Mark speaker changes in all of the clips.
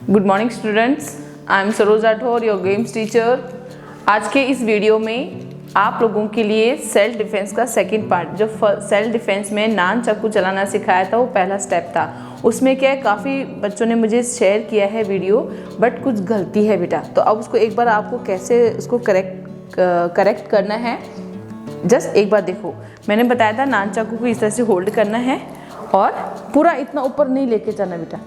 Speaker 1: Good morning students, I am Saroj Rathore, your games teacher. आज के इस वीडियो में आप लोगों के लिए सेल्फ डिफेंस का सेकंड पार्ट, जो सेल्फ डिफेंस में नान चाकू चलाना सिखाया था, वो पहला स्टेप था। उसमें क्या है, काफ़ी बच्चों ने मुझे शेयर किया है वीडियो, बट कुछ गलती है बेटा। तो अब उसको एक बार आपको कैसे उसको करेक्ट करना है, जस्ट एक बार देखो। मैंने बताया था नान चाकू को इस तरह से होल्ड करना है और पूरा इतना ऊपर नहीं लेके जाना बेटा।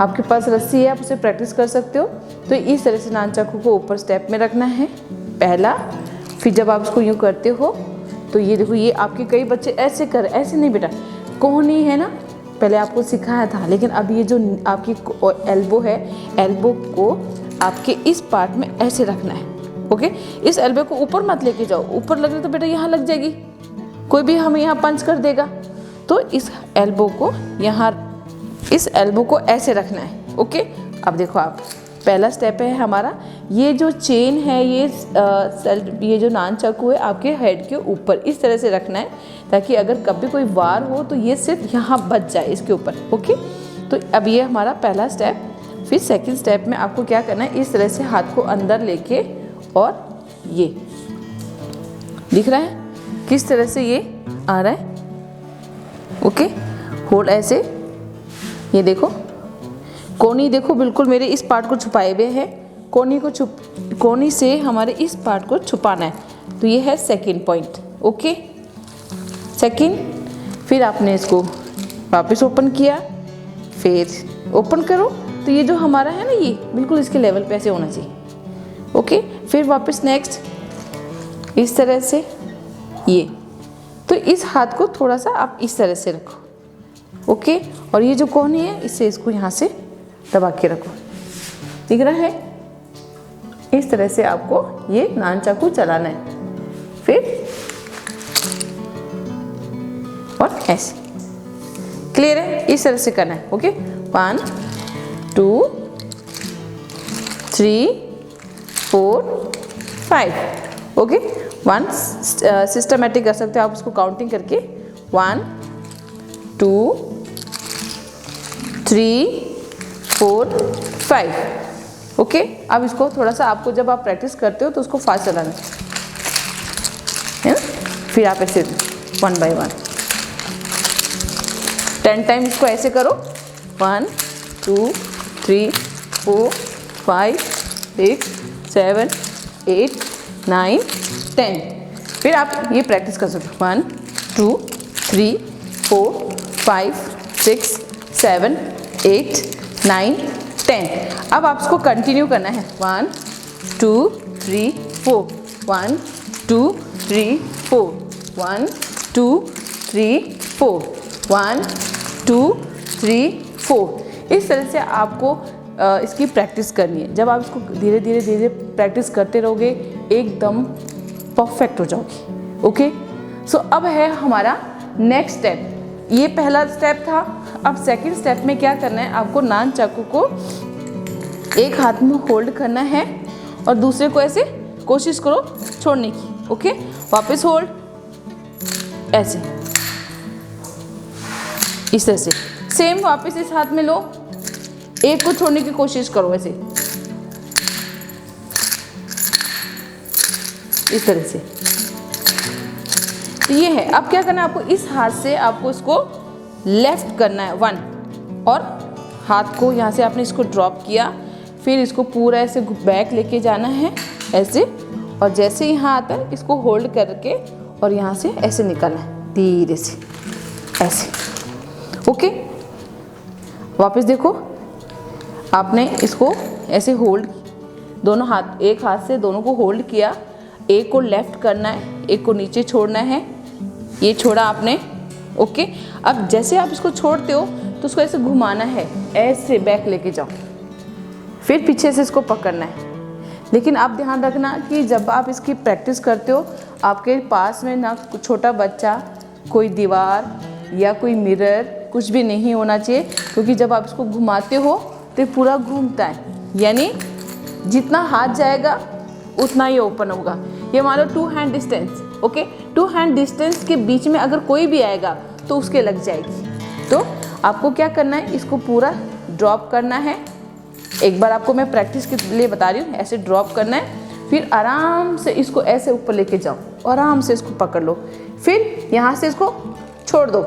Speaker 1: आपके पास रस्सी है, आप उसे प्रैक्टिस कर सकते हो। तो इस तरह से नान चाकू को ऊपर स्टेप में रखना है पहला। फिर जब आप उसको यूँ करते हो तो ये देखो, ये आपके कई बच्चे ऐसे ऐसे नहीं बेटा, कोहनी है ना, पहले आपको सिखाया था, लेकिन अब ये जो आपकी एल्बो है, एल्बो को आपके इस पार्ट में ऐसे रखना है। ओके, इस एल्बो को ऊपर मत लेके जाओ, ऊपर लग रहा तो बेटा यहाँ लग जाएगी, कोई भी हमें यहाँ पंच कर देगा। तो इस एल्बो को यहाँ, इस एल्बो को ऐसे रखना है। ओके, अब देखो आप, पहला स्टेप है हमारा, ये जो चेन है, ये जो नान चाकू है आपके हेड के ऊपर इस तरह से रखना है, ताकि अगर कभी कोई वार हो तो ये सिर्फ यहाँ बच जाए इसके ऊपर। ओके, तो अब ये हमारा पहला स्टेप। फिर सेकंड स्टेप में आपको क्या करना है, इस तरह से हाथ को अंदर लेके, और ये दिख रहा है किस तरह से ये आ रहा है। ओके, होल्ड ऐसे, ये देखो कोनी, देखो बिल्कुल मेरे इस पार्ट को छुपाए हुए है, कोनी से हमारे इस पार्ट को छुपाना है। तो ये है सेकंड पॉइंट। Okay, second. फिर आपने इसको वापस ओपन किया, फिर ओपन करो, तो ये जो हमारा है ना, ये बिल्कुल इसके लेवल पे ऐसे होना चाहिए। ओके, फिर वापस नेक्स्ट इस तरह से ये, तो इस हाथ को थोड़ा सा आप इस तरह से रखो। ओके, और ये जो कोहनी है, इससे इसको यहाँ से दबा के रखो। दिख रहा है, इस तरह से आपको ये नान चाकू चलाना है। फिर और ऐसे, क्लियर है, इस तरह से करना है। ओके, 1 2 3 4 5। ओके, 1 सिस्टमेटिक कर सकते हो आप उसको काउंटिंग करके, 1 2 3 4 5। ओके, अब इसको थोड़ा सा आपको, जब आप प्रैक्टिस करते हो तो उसको फास्ट चलाना है ना। फिर आप ऐसे 1 by 1 10 टाइम इसको ऐसे करो, 1 2 3 4 5 6 7 8 9 10। फिर आप ये प्रैक्टिस कर सकते हो, 1 2 3 4 5 6 7 8 9 10। अब आप इसको कंटिन्यू करना है, 1 2 3 4 1 2 3 4 1 2 3 4 1 2 3 4। इस तरह से आपको इसकी प्रैक्टिस करनी है। जब आप इसको धीरे धीरे प्रैक्टिस करते रहोगे, एकदम परफेक्ट हो जाओगे। ओके, सो अब है हमारा नेक्स्ट स्टेप। ये पहला स्टेप था। अब सेकंड स्टेप में क्या करना है, आपको नान चाकू को एक हाथ में होल्ड करना है और दूसरे को ऐसे कोशिश करो छोड़ने की। ओके, वापस होल्ड, ऐसे इस तरह से, सेम वापस इस हाथ में लो, एक को छोड़ने की कोशिश करो ऐसे, इस तरह से। तो ये है। अब क्या करना है, आपको इस हाथ से आपको इसको लेफ्ट करना है 1, और हाथ को यहाँ से आपने इसको ड्रॉप किया, फिर इसको पूरा ऐसे बैक लेके जाना है ऐसे, और जैसे यहाँ आता है इसको होल्ड करके और यहाँ से ऐसे निकलना है धीरे से ऐसे। ओके, वापस देखो, आपने इसको ऐसे होल्ड, दोनों हाथ, एक हाथ से दोनों को होल्ड किया, एक को लेफ्ट करना है, एक को नीचे छोड़ना है, ये छोड़ा आपने। ओके, अब जैसे आप इसको छोड़ते हो तो उसको ऐसे घुमाना है, ऐसे बैक लेके जाओ, फिर पीछे से इसको पकड़ना है। लेकिन आप ध्यान रखना कि जब आप इसकी प्रैक्टिस करते हो, आपके पास में ना छोटा बच्चा, कोई दीवार या कोई मिरर, कुछ भी नहीं होना चाहिए, क्योंकि जब आप इसको घुमाते हो तो पूरा घूमता है, यानी जितना हाथ जाएगा उतना ही ओपन होगा। ये मान लो 2 hand distance. Okay, 2 hand distance के बीच में अगर कोई भी आएगा तो उसके लग जाएगी। तो आपको क्या करना है, इसको पूरा ड्रॉप करना है एक बार आपको मैं प्रैक्टिस के लिए बता रही हूँ। ऐसे ड्रॉप करना है, फिर आराम से इसको ऐसे ऊपर लेके जाओ, आराम से इसको पकड़ लो, फिर यहाँ से इसको छोड़ दो,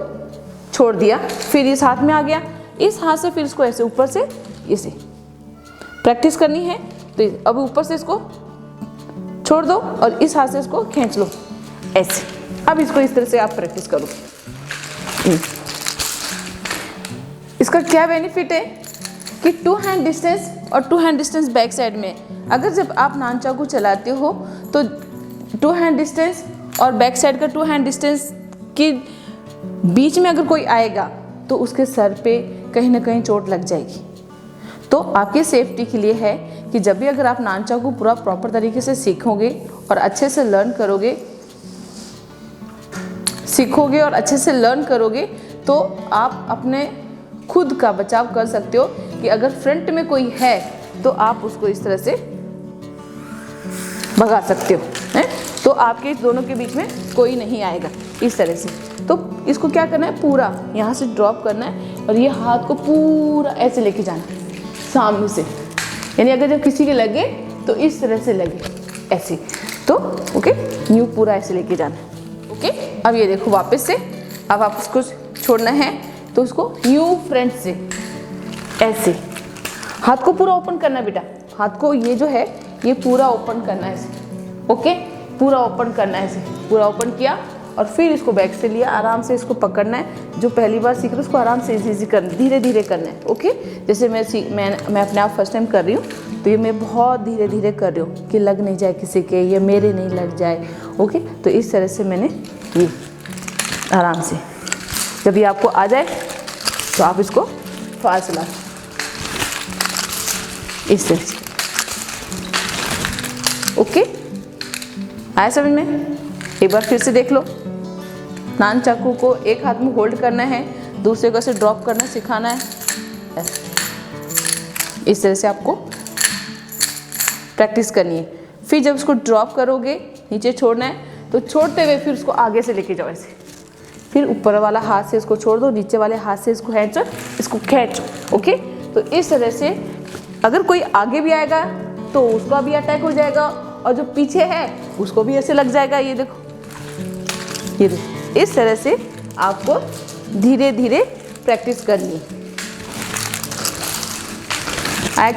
Speaker 1: छोड़ दिया, फिर इस हाथ में आ गया, इस हाथ से फिर इसको ऐसे ऊपर से ऐसे प्रैक्टिस करनी है। तो अब ऊपर से इसको छोड़ दो और इस हाथ से इसको खींच लो ऐसे। अब इसको इस तरह से आप प्रैक्टिस करो। इसका क्या बेनिफिट है कि 2 हैंड डिस्टेंस और 2 हैंड डिस्टेंस बैक साइड में, अगर जब आप नान चाकू चलाते हो तो 2 हैंड डिस्टेंस और बैक साइड का 2 हैंड डिस्टेंस के बीच में अगर कोई आएगा तो उसके सर पे कहीं ना कहीं चोट लग जाएगी। तो आपकी सेफ्टी के लिए है कि जब भी अगर आप नान चाकू पूरा प्रॉपर तरीके से सीखोगे और अच्छे से लर्न करोगे, तो आप अपने खुद का बचाव कर सकते हो कि अगर फ्रंट में कोई है तो आप उसको इस तरह से भगा सकते हो, हैं? तो आपके इस दोनों के बीच में कोई नहीं आएगा इस तरह से। तो इसको क्या करना है, पूरा यहाँ से ड्रॉप करना है और ये हाथ को पूरा ऐसे लेके जाना है सामने से, यानी अगर जब किसी के लगे तो इस तरह से लगे ऐसे। तो ओके, यूँ पूरा ऐसे लेके जाना है। ओके, अब ये देखो वापस से, अब आप उसको छोड़ना है तो उसको यूँ फ्रंट से ऐसे, हाथ को पूरा ओपन करना है बेटा, हाथ को ये जो है ये पूरा ओपन करना है ऐसे। ओके, पूरा ओपन करना है ऐसे, पूरा ओपन किया और फिर इसको बैक से लिया, आराम से इसको पकड़ना है। जो पहली बार सीख रहे हो उसको आराम से इजी करना, धीरे धीरे करना है। ओके, जैसे मैं अपने आप फर्स्ट टाइम कर रही हूँ तो ये मैं बहुत धीरे धीरे कर रही हूँ कि लग नहीं जाए किसी के, ये मेरे नहीं लग जाए। ओके, तो इस तरह से मैंने ये आराम से, जब ये आपको आ जाए तो आप इसको फास्ट चला इस तरह से। ओके, आया समझ में? एक बार फिर से देख लो। नान चाकू को एक हाथ में होल्ड करना है, दूसरे को ऐसे ड्रॉप करना सिखाना है। इस तरह से आपको प्रैक्टिस करनी है। फिर जब उसको ड्रॉप करोगे, नीचे छोड़ना है, तो छोड़ते हुए फिर उसको आगे से लेके जाओ ऐसे। फिर ऊपर वाला हाथ से इसको छोड़ दो, नीचे वाले हाथ से इसको खींचो, इसको खींचो। ओके, तो इस तरह से अगर कोई आगे भी आएगा तो उसका भी अटैक हो जाएगा और जो पीछे है उसको भी ऐसे लग जाएगा। ये देखो, ये देखो, इस तरह से आपको धीरे धीरे प्रैक्टिस करनी है।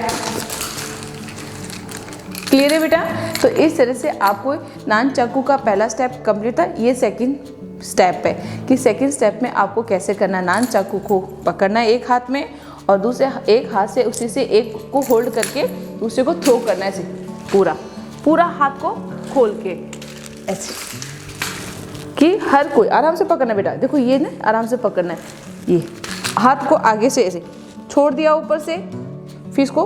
Speaker 1: क्लियर है बेटा? तो इस तरह से आपको नान चाकू का पहला स्टेप कंप्लीट था। ये सेकंड स्टेप है कि सेकंड स्टेप में आपको कैसे करना है। नान चाकू को पकड़ना है एक हाथ में और दूसरे एक हाथ से उसी से एक को होल्ड करके दूसरे को थ्रो करना है ऐसे, पूरा हाथ को खोल के ऐसे, कि हर कोई आराम से पकड़ना बेटा। देखो ये ना, आराम से पकड़ना है। ये हाथ को आगे से ऐसे छोड़ दिया ऊपर से, फिर इसको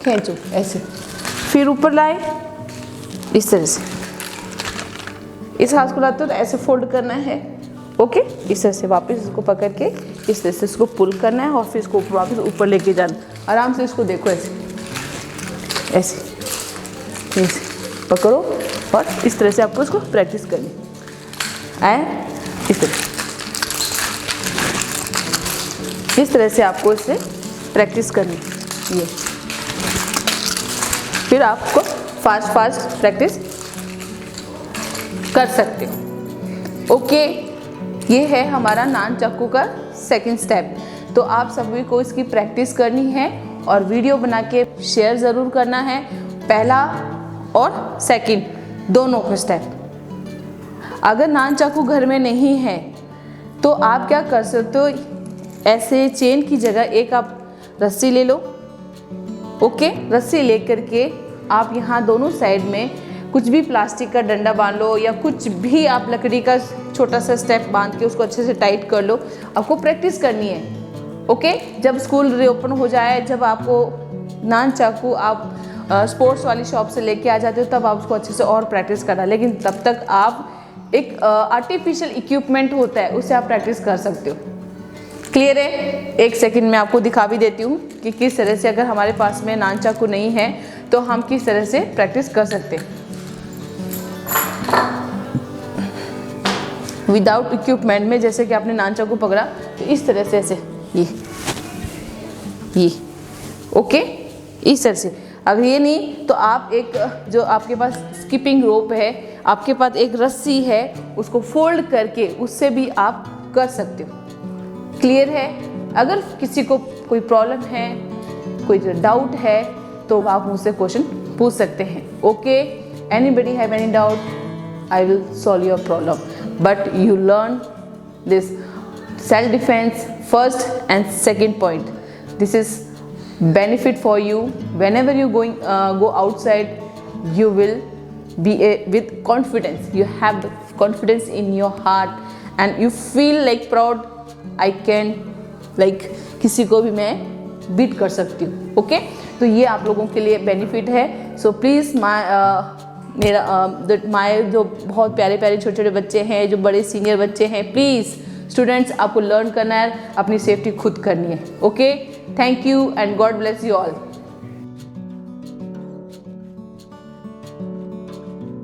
Speaker 1: खींचो ऐसे, फिर ऊपर लाए इस तरह से। इस हाथ को लाते हो तो ऐसे फोल्ड करना है। ओके, इस तरह से वापस इसको पकड़ के इस तरह से इसको पुल करना है और फिर इसको वापस ऊपर लेके जाना। आराम से इसको देखो ऐसे ऐसे ऐसे पकड़ो और इस तरह से आपको इसको प्रैक्टिस करनी है। इस तरह से आपको इससे प्रैक्टिस करनी ये, फिर आपको फास्ट प्रैक्टिस कर सकते हो। ओके, ये है हमारा नान चाकू का सेकंड स्टेप। तो आप सभी को इसकी प्रैक्टिस करनी है और वीडियो बना के शेयर ज़रूर करना है, पहला और सेकंड दोनों का स्टेप। अगर नान चाकू घर में नहीं है तो आप क्या कर सकते हो, ऐसे चेन की जगह एक आप रस्सी ले लो। ओके, रस्सी लेकर के आप यहाँ दोनों साइड में कुछ भी प्लास्टिक का डंडा बांध लो या कुछ भी आप लकड़ी का छोटा सा स्टेप बांध के उसको अच्छे से टाइट कर लो। आपको प्रैक्टिस करनी है। ओके, जब स्कूल रीओपन हो जाए, जब आपको नान चाकू आप स्पोर्ट्स वाली शॉप से लेके आ जाते हो, तब आप उसको अच्छे से और प्रैक्टिस करना। लेकिन तब तक आप एक आर्टिफिशियल इक्विपमेंट होता है उससे आप प्रैक्टिस कर सकते हो। क्लियर है? एक सेकंड में आपको दिखा भी देती हूँ कि किस तरह से अगर हमारे पास में नान चाकू नहीं है तो हम किस तरह से प्रैक्टिस कर सकते हैं विदाउट इक्विपमेंट में। जैसे कि आपने नान चाकू पकड़ा तो इस तरह से ऐसे ये ओके, इस तरह से। अगर ये नहीं तो आप एक जो आपके पास स्किपिंग रोप है, आपके पास एक रस्सी है, उसको फोल्ड करके उससे भी आप कर सकते हो। क्लियर है? अगर किसी को कोई प्रॉब्लम है, कोई डाउट है, तो आप मुझसे क्वेश्चन पूछ सकते हैं। Okay, anybody have any doubt, I will solve your problem, but you learn this self defence first and second point. This is benefit for you. Whenever you go outside, you will be with confidence. You have the confidence in your heart and you feel like proud. I can like किसी को भी मैं beat कर सकती हूँ. Okay, तो ये आप लोगों के लिए बेनिफिट है. सो प्लीज़ माय जो बहुत प्यारे प्यारे छोटे छोटे बच्चे हैं, जो बड़े सीनियर बच्चे हैं, प्लीज़ स्टूडेंट्स आपको लर्न करना है, अपनी सेफ्टी खुद करनी है. Okay, thank you and God bless you all.